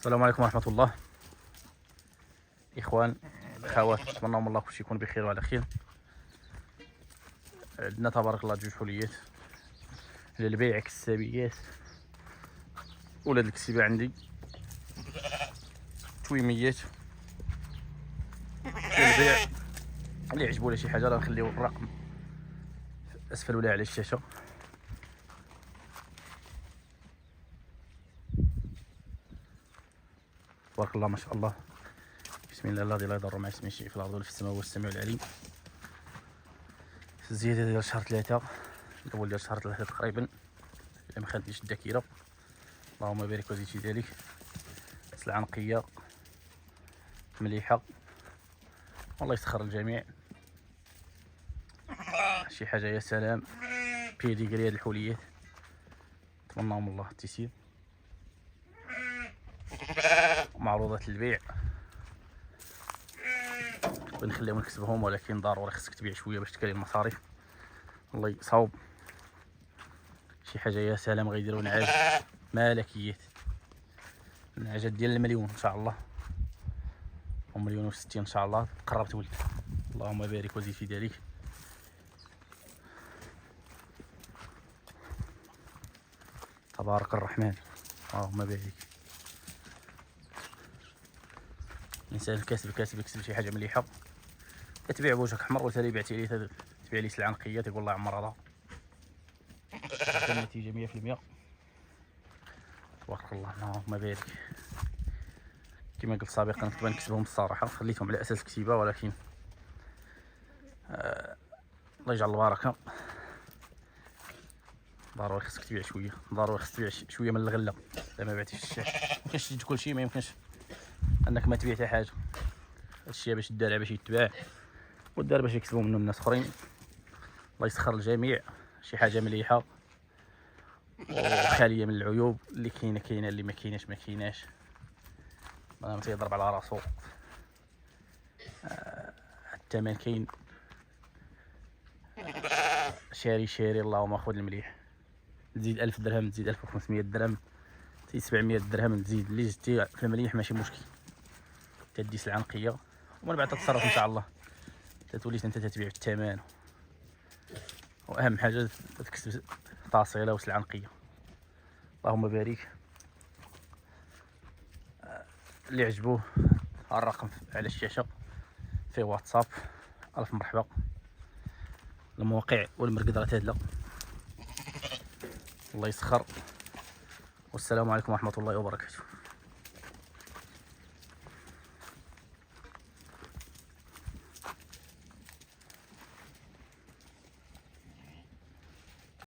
السلام عليكم ورحمة الله. إخوان أخوات، نتمنى من الله كلشي يكون بخير وعلى خير. عندنا تبارك الله جوج حليات للبيع كسابيات. ولاد الكسيبة عندي تويميات للبيع. اللي يعجبو ولا شي حاجة راه نخليو الرقم أسفل ولا على الشاشة. تبارك الله ما شاء الله، بسم الله الذي لا يضر مع اسمه شيء في الارض ولا في السماء، هو السميع العليم. الزياده ديال شهر 3، الاول ديال شهر 3 تقريبا، الا ما خانتنيش الذاكره. اللهم بارك وزيد في ذلك. سلعه نقيه مليحه، والله يسخر الجميع. شي حاجه يا سلام. بيديغري هاد الحوليات، نتمناهم الله التيسير. معروضات للبيع، بنخليهم نكسبهم، ولكن ضروري خصك تبيع شويه باش تكالي المصاريف. الله يصاوب. شي حاجه يا سلام، غيديروا نعاج ملكيات، النعاجات ديال المليون ان شاء الله، ومليون وستين ان شاء الله قرب تولد. اللهم بارك وزيد في ذلك. تبارك الرحمن، اللهم بارك. الانسان كاسب يكسب شي حاجه مليحه، كتبيع بوجهك احمر. وتالي بعتي لي تبيع لي سلعه نقيه، تيقول الله يعمر هذا النتيجه 100%. تبارك الله، اللهم بارك. كما قلت سابقا كنت نكسبهم الصراحه، خليتهم على اساس كتيبه، ولكن الله يجعل البركه. ضروري خصك تبيع شويه، ضروري خصك تبيع شويه من الغله. الا ما بعتيش ميمكنش تجد كلشي، ما يمكنش انك ما تبيع حتى حاجه. هادشي باش دار باش يتباع، ودار باش يكسبوا منه الناس اخرين. الله يسخر الجميع. شي حاجه مليحه وخاليه من العيوب. اللي كاينه، اللي ما كايناش. ما تيضرب على راسو. الثمن كاين، شاري اللهم خذ المليح. تزيد 1000 درهم، تزيد 1500 درهم، تزيد 700 درهم، تزيد اللي زدتي في المليح ماشي مشكل. تدي سلعه نقيه، ومن بعد تتصرف ان شاء الله، تولي انت تتبيع بالثمن. واهم حاجه تكسب تاصيله وسلعه نقيه. اللهم بارك. اللي عجبوه الرقم على الشاشه في واتساب. الف مرحبا. المواقع والمرقد راه تهدله. الله يسخر، والسلام عليكم ورحمه الله وبركاته.